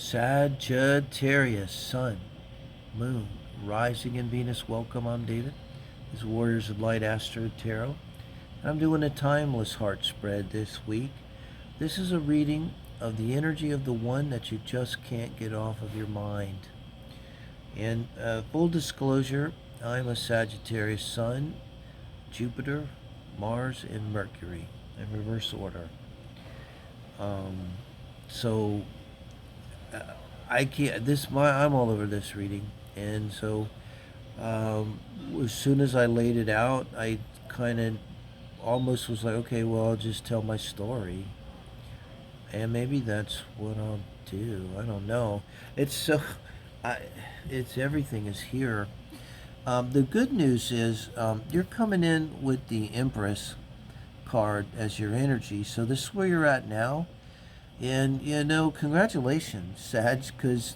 Sagittarius, Sun, Moon, Rising in Venus. Welcome, I'm David. This is Warriors of Light Astro Tarot. And I'm doing a timeless heart spread this week. This is a reading of the energy of the one that you just can't get off of your mind. And full disclosure, I'm a Sagittarius Sun, Jupiter, Mars, and Mercury in reverse order. So I can't. I'm all over this reading, and so as soon as I laid it out, I kind of almost was like, okay, well, I'll just tell my story, and maybe that's what I'll do. I don't know. It's so, I, it's everything is here. The good news is you're coming in with the Empress card as your energy, so this is where you're at now. And congratulations, Sag, because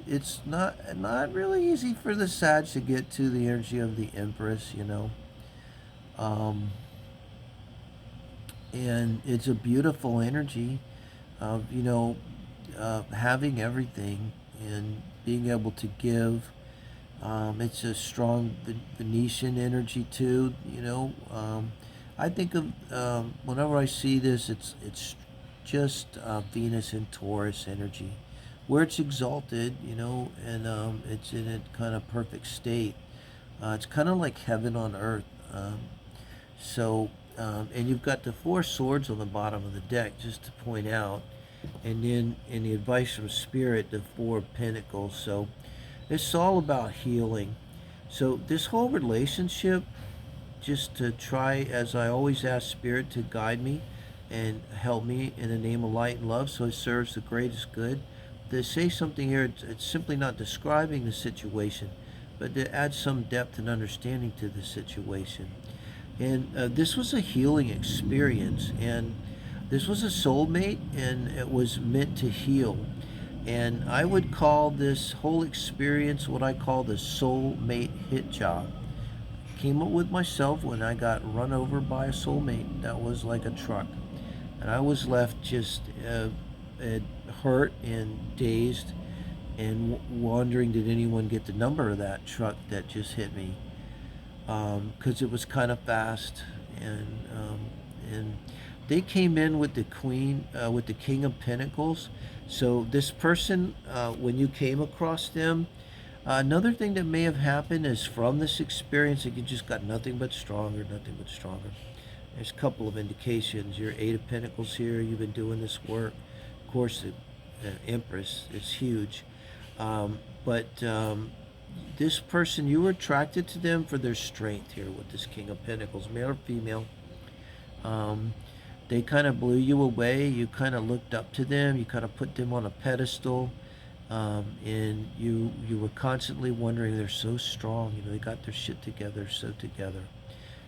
it's not really easy for the Sag to get to the energy of the Empress, and it's a beautiful energy of having everything and being able to give. It's a strong Venetian energy too, I think of whenever I see this, it's just Venus and Taurus energy, where it's exalted, and it's in a kind of perfect state. It's kind of like heaven on earth. And you've got the four swords on the bottom of the deck, just to point out, and then in the advice from Spirit, the Four of Pentacles. So it's all about healing. So this whole relationship, just to try, as I always ask Spirit to guide me and help me in the name of light and love, so it serves the greatest good. To say something here, it's simply not describing the situation, but to add some depth and understanding to the situation. And this was a healing experience, and this was a soulmate, and it was meant to heal. And I would call this whole experience what I call the soulmate hit job. Came up with myself when I got run over by a soulmate that was like a truck. And I was left just hurt and dazed and wondering, did anyone get the number of that truck that just hit me? Because it was kind of fast. And they came in with the Queen, with the King of Pentacles. So this person, when you came across them, another thing that may have happened is from this experience that you just got nothing but stronger, nothing but stronger. There's a couple of indications. Your Eight of Pentacles here. You've been doing this work. Of course, the Empress is huge. But this person, you were attracted to them for their strength here with this King of Pentacles, male or female. They kind of blew you away. You kind of looked up to them. You kind of put them on a pedestal. And you were constantly wondering, they're so strong. They got their shit together, so together.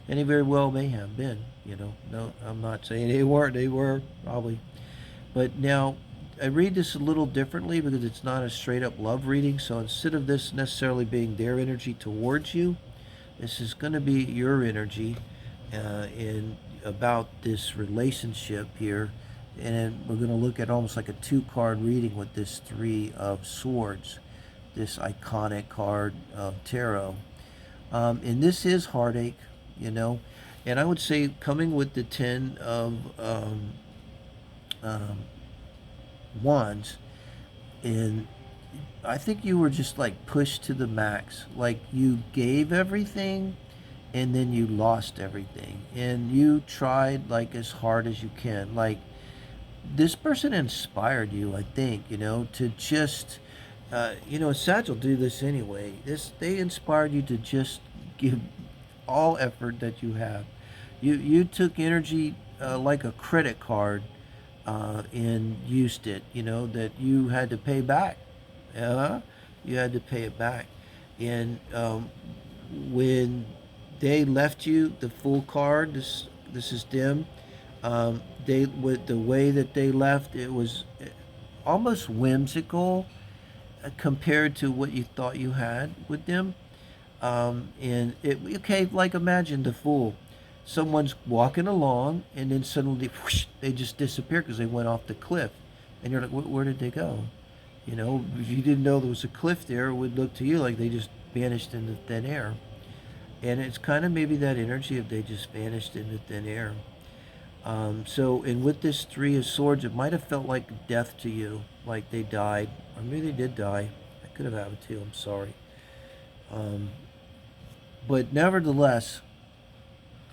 And they very well may have been, No, I'm not saying they weren't. They were, probably. But now, I read this a little differently because it's not a straight up love reading. So instead of this necessarily being their energy towards you, this is going to be your energy in about this relationship here. And we're going to look at almost like a two-card reading with this Three of Swords, this iconic card of tarot. And this is heartache, and I would say coming with the Ten of Wands, and I think you were just like pushed to the max. Like you gave everything and then you lost everything, and you tried like as hard as you can. Like this person inspired you, I think, to just Sag will do this anyway. They inspired you to just give all effort that you have. You took energy like a credit card and used it, that you had to pay back. You had to pay it back. And when they left you the full card, this is them. With the way that they left, it was almost whimsical compared to what you thought you had with them. Like imagine the Fool. Someone's walking along and then suddenly whoosh, they just disappear because they went off the cliff. And you're like, where did they go? You know, if you didn't know there was a cliff there, it would look to you like they just vanished into thin air. And it's kind of maybe that energy of they just vanished into thin air. And with this Three of Swords, it might have felt like death to you, like they died, or maybe they did die. I could have happened too. I'm sorry. Um, but nevertheless,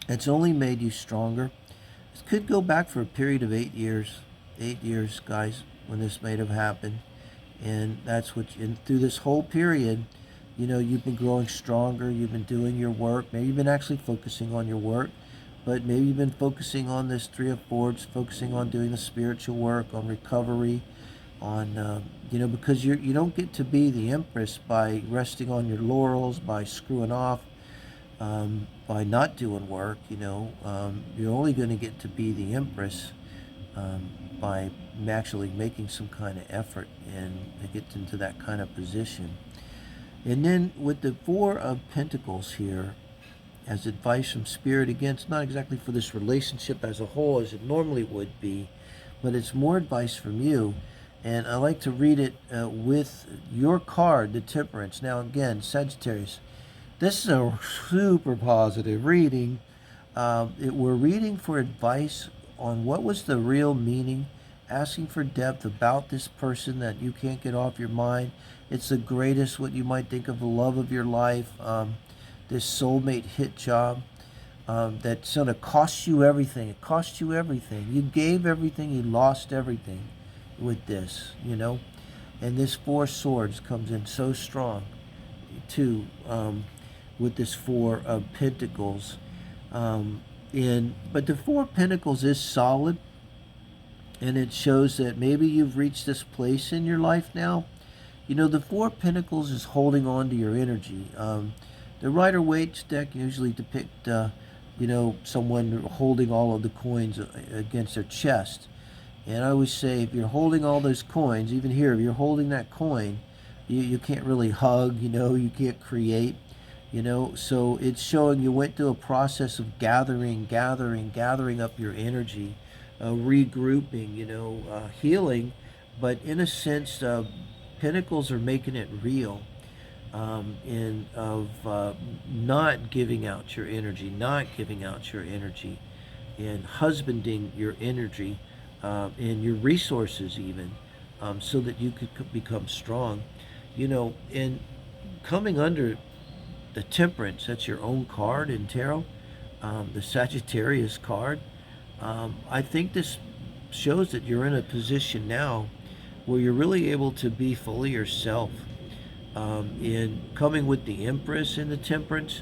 it's only made you stronger. This could go back for a period of 8 years. 8 years, guys, when this might have happened. And that's what, and through this whole period, you know, you've been growing stronger. You've been doing your work. Maybe you've been actually focusing on your work, but maybe you've been focusing on this Three of Swords, focusing on doing the spiritual work, on recovery, on, you know, because you don't get to be the Empress by resting on your laurels, by screwing off, by not doing work. You know, you're only going to get to be the Empress by actually making some kind of effort and get into that kind of position. And then with the Four of Pentacles here, as advice from Spirit, again, it's not exactly for this relationship as a whole as it normally would be, but it's more advice from you. And I like to read it with your card, the Temperance. Now, again, Sagittarius, this is a super positive reading. We're reading for advice on what was the real meaning, asking for depth about this person that you can't get off your mind. It's the greatest, what you might think of the love of your life, this soulmate hit job that's going to cost you everything. It cost you everything. You gave everything, you lost everything with this, you know. And this Four Swords comes in so strong, too, with this Four of Pentacles. But the Four of Pentacles is solid, and it shows that maybe you've reached this place in your life now. You know, the Four of Pentacles is holding on to your energy. The Rider-Waite deck usually depict, you know, someone holding all of the coins against their chest. And I always say, if you're holding all those coins, even here, if you're holding that coin, you can't really hug, you know, you can't create, you know. So it's showing you went through a process of gathering up your energy, regrouping, you know, healing. But in a sense, Pentacles are making it real. Not giving out your energy, and husbanding your energy and your resources even, so that you could become strong. You know, and coming under the Temperance, that's your own card in tarot, the Sagittarius card. I think this shows that you're in a position now where you're really able to be fully yourself. In coming with the Empress in the Temperance,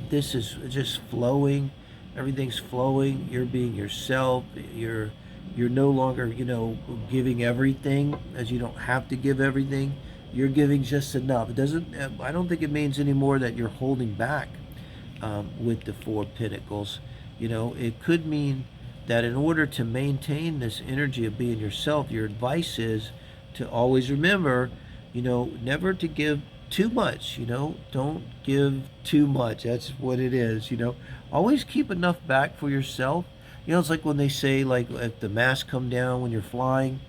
this is just flowing. Everything's flowing. You're being yourself. You're no longer, you know, giving everything, as you don't have to give everything. You're giving just enough. It doesn't. I don't think it means anymore that you're holding back with the Four of Pentacles. You know, it could mean that in order to maintain this energy of being yourself, your advice is to always remember, you know, never to give too much. You know, don't give too much. That's what it is. You know, always keep enough back for yourself. You know, it's like when they say, like, if the mask come down when you're flying,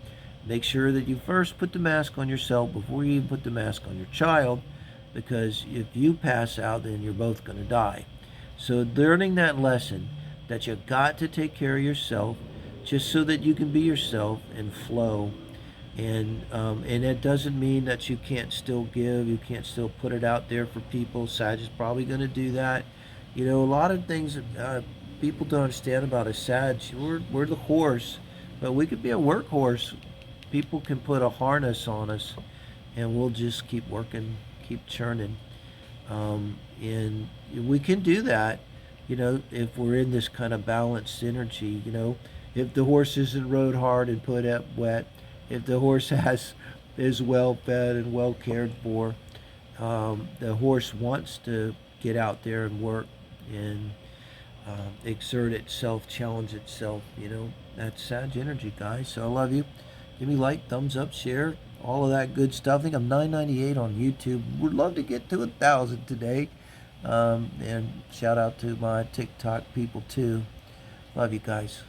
make sure that you first put the mask on yourself before you even put the mask on your child, because if you pass out, then you're both going to die. So learning that lesson, that you got to take care of yourself just so that you can be yourself and flow. And that doesn't mean that you can't still give, you can't still put it out there for people. Sag is probably going to do that. You know, a lot of things people don't understand about a Sag. We're the horse, but we could be a workhorse. People can put a harness on us, and we'll just keep working, keep churning. And we can do that, you know, if we're in this kind of balanced energy. You know, if the horse isn't rode hard and put up wet, if the horse is well fed and well cared for, the horse wants to get out there and work and exert itself, challenge itself. You know, that's Sag energy, guys. So I love you. Give me like, thumbs up, share, all of that good stuff. I think I'm 998 on YouTube. Would love to get to 1,000 today. And shout out to my TikTok people too. Love you guys.